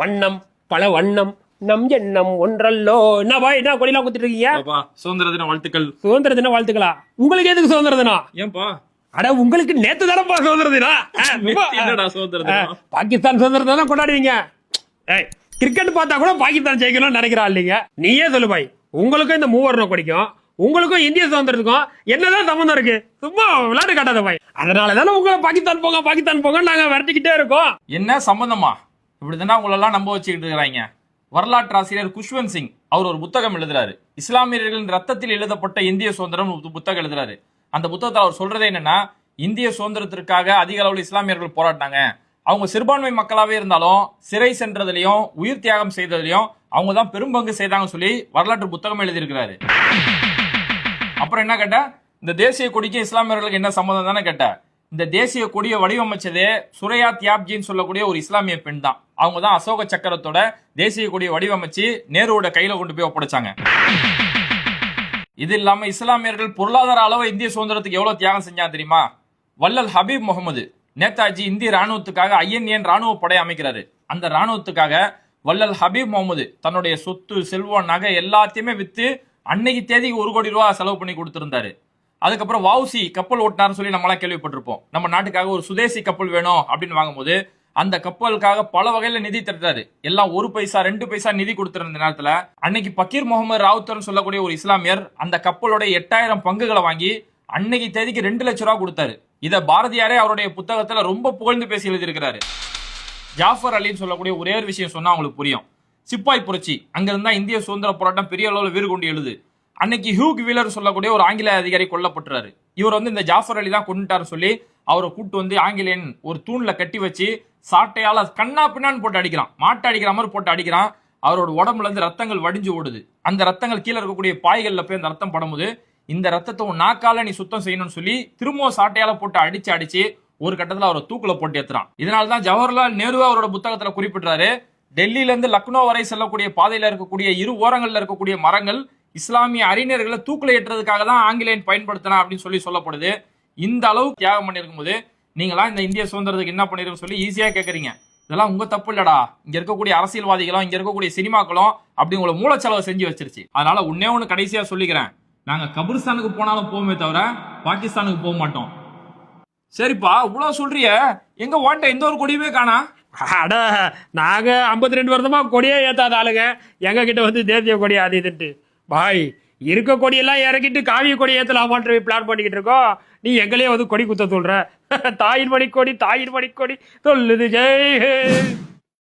வண்ணம் பல வண்ணம் நம் எண்ணம் ஒன்றல்லோ. என்ன பாய், என்ன கொடிலாம் குத்திட்டு இருக்கீங்க? சுதந்திர தின வாழ்த்துக்கள். சுதந்திர தின வாழ்த்துக்களா? உங்களுக்கு எதுக்கு சுதந்திர தினம்? ஏன்பா? அட, உங்களுக்கு நேத்து தானப்பா சுதந்திர தினம். என்னடா சுதந்திர தினம்? பாகிஸ்தான் சுதந்திர தினம் கொண்டாடுவீங்க. கிரிக்கெட் பார்த்தா கூட பாகிஸ்தான் ஜெயிக்கணும்னு நினைக்கிறா இல்லைங்க. நீயே சொல்லு பாய், உங்களுக்கும் இந்த மூவர்ணம் கொடிக்கும் உங்களுக்கும் இந்திய சுதந்திரத்துக்கும் என்னதான் சம்பந்தம் இருக்கு? சும்மா விளையாட்டு காட்டாத பாய். அதனாலதானே உங்களை பாகிஸ்தான் போங்க பாகிஸ்தான் போங்க நாங்க விரட்டிக்கிட்டே இருக்கோம். என்ன சம்பந்தமா? இப்படிதானே உங்களெல்லாம் நம்ப வச்சுக்கிட்டு இருக்கிறாங்க. வரலாற்று ஆசிரியர் குஷ்வந்த் சிங் அவர் ஒரு புத்தகம் எழுதுறாரு. இஸ்லாமியர்களின் ரத்தத்தில் எழுதப்பட்ட இந்திய சுதந்திரம் புத்தகம் எழுதுறாரு. அந்த புத்தகத்தில் அவர் சொல்றதே என்னன்னா, இந்திய சுதந்திரத்திற்காக அதிக அளவில் இஸ்லாமியர்கள் போராடினாங்க. அவங்க சிறுபான்மை மக்களாவே இருந்தாலும் சிறை சென்றதுலயும் உயிர் தியாகம் செய்ததுலயும் அவங்க தான் பெரும்பங்கு செய்தாங்கன்னு சொல்லி வரலாற்று புத்தகம் எழுதியிருக்கிறாரு. அப்புறம் என்ன கேட்ட, இந்த தேசிய கொடிக்கு இஸ்லாமியர்களுக்கு என்ன சம்மந்தம் தானே கேட்ட. இந்த தேசிய கொடியை வடிவமைச்சதே சுரையா தியாப்ஜின்னு சொல்லக்கூடிய ஒரு இஸ்லாமிய பெண் தான். அவங்க தான் அசோக சக்கரத்தோட தேசிய கொடியை வடிவமைச்சு நேருவோட கையில கொண்டு போய் ஒப்படைச்சாங்க. இது இல்லாம இஸ்லாமியர்கள் பொருளாதார அளவு இந்திய சுதந்திரத்துக்கு எவ்வளவு தியாகம் செஞ்சாங்க தெரியுமா? வள்ளல் ஹபீப் முகமது நேதாஜி இந்திய ராணுவத்துக்காக INA ராணுவ படை அமைக்கிறாரு. அந்த ராணுவத்துக்காக வள்ளல் ஹபீப் முகமது தன்னுடைய சொத்து செல்வம் நகை எல்லாத்தையுமே வித்து அன்னைக்கு தேதிக்கு 1 கோடி ரூபாய் செலவு பண்ணி கொடுத்திருந்தாரு. அதுக்கப்புறம் வவுசி கப்பல் ஓட்டினார்னு சொல்லி நம்மளாம் கேள்விப்பட்டிருப்போம். நம்ம நாட்டுக்காக ஒரு சுதேசி கப்பல் வேணும் அப்படின்னு வாங்கும்போது அந்த கப்பலுக்காக பல வகையில நிதி திரட்டாரு. எல்லாம் 1 பைசா 2 பைசா நிதி கொடுத்திருந்த நேரத்துல அன்னைக்கு பக்கீர் முகமது ராவுத்தர் சொல்லக்கூடிய ஒரு இஸ்லாமியர் அந்த கப்பலோட 8000 பங்குகளை வாங்கி அன்னைக்கு தேதிக்கு 2 லட்சம் ரூபாய் கொடுத்தாரு. இத பாரதியாரே அவருடைய புத்தகத்துல ரொம்ப புகழ்ந்து பேசி எழுதியிருக்கிறாரு. ஜாஃபர் அலின்னு சொல்லக்கூடிய ஒரே ஒரு விஷயம் சொன்னா அவங்களுக்கு புரியும். சிப்பாய் புரட்சி அங்கிருந்தா இந்திய சுதந்திர போராட்டம் பெரிய அளவில் வீறு கொண்டு எழுது. அன்னைக்கு ஹியூக் வீலர் சொல்லக்கூடிய ஒரு ஆங்கில அதிகாரி கொல்லப்பட்டுறாரு. இவர் இந்த ஜாஃபர் அலி தான் கொண்டுட்டாரு சொல்லி அவரை கூட்டு ஆங்கிலேயன் ஒரு தூண்ல கட்டி வச்சு சாட்டையால கண்ணா பின்னான்னு போட்டு அடிக்கிறான். மாட்டை அடிக்கிற மாதிரி போட்டு அடிக்கிறான். அவரோட உடம்புல இருந்து ரத்தங்கள் வடிஞ்சு ஓடுது. அந்த ரத்தங்கள் கீழே இருக்கக்கூடிய பாய்கள்ல போய் அந்த ரத்தம் படும்போது இந்த ரத்தத்தை நாக்கால நீ சுத்தம் செய்யணும்னு சொல்லி திரும்ப சாட்டையால போட்டு அடிச்சு ஒரு கட்டத்துல அவரை தூக்குல போட்டு ஏத்துறான். இதனாலதான் ஜவஹர்லால் நேரு அவரோட புத்தகத்துல குறிப்பிட்டாரு, டெல்லியில இருந்து லக்னோ வரை செல்லக்கூடிய பாதையில இருக்கக்கூடிய 2 ஓரங்கள்ல இருக்கக்கூடிய மரங்கள் இஸ்லாமிய அறிஞர்களை தூக்குல ஏற்றுறதுக்காக தான் ஆங்கிலேயன் பயன்படுத்தினா அப்படின்னு சொல்லி சொல்லப்படுது. இந்த அளவுக்கு தியாகம் பண்ணிருக்கும் போது நீங்களாம் இந்த இந்திய சுதந்திரத்துக்கு என்ன பண்ணிருக்குன்னு சொல்லி ஈஸியா கேட்கறீங்க. இதெல்லாம் உங்க தப்பு இல்லடா. இங்க இருக்கக்கூடிய அரசியல்வாதிகளும் இங்க இருக்கக்கூடிய சினிமாக்களும் அப்படி உங்களை மூலச்செலவு செஞ்சு வச்சிருச்சு. அதனால ஒன்னு கடைசியா சொல்லிக்கிறேன், நாங்க கபிரிஸ்தானுக்கு போனாலும் போவோமே தவிர பாகிஸ்தானுக்கு போக மாட்டோம். சரிப்பா, இவ்வளவு சொல்றிய, எங்க வாண்ட எந்த ஒரு கொடியுமே காணா? அட, நாங்க 52 வருஷமா கொடியே ஏத்தாத ஆளுங்க. எங்க கிட்ட தேசிய கொடி அது இதுட்டு பாய் இருக்க கொடியெல்லாம் இறக்கிட்டு காவிய கொடி ஏத்தலாமான்னு பிளான் பண்ணிக்கிட்டு இருக்கோம். நீ எங்களையே கொடி குத்த சொல்ற. தாயின் மணிக்கொடி தாயின் மணிக்கொடி சொல்லுது ஜெய்.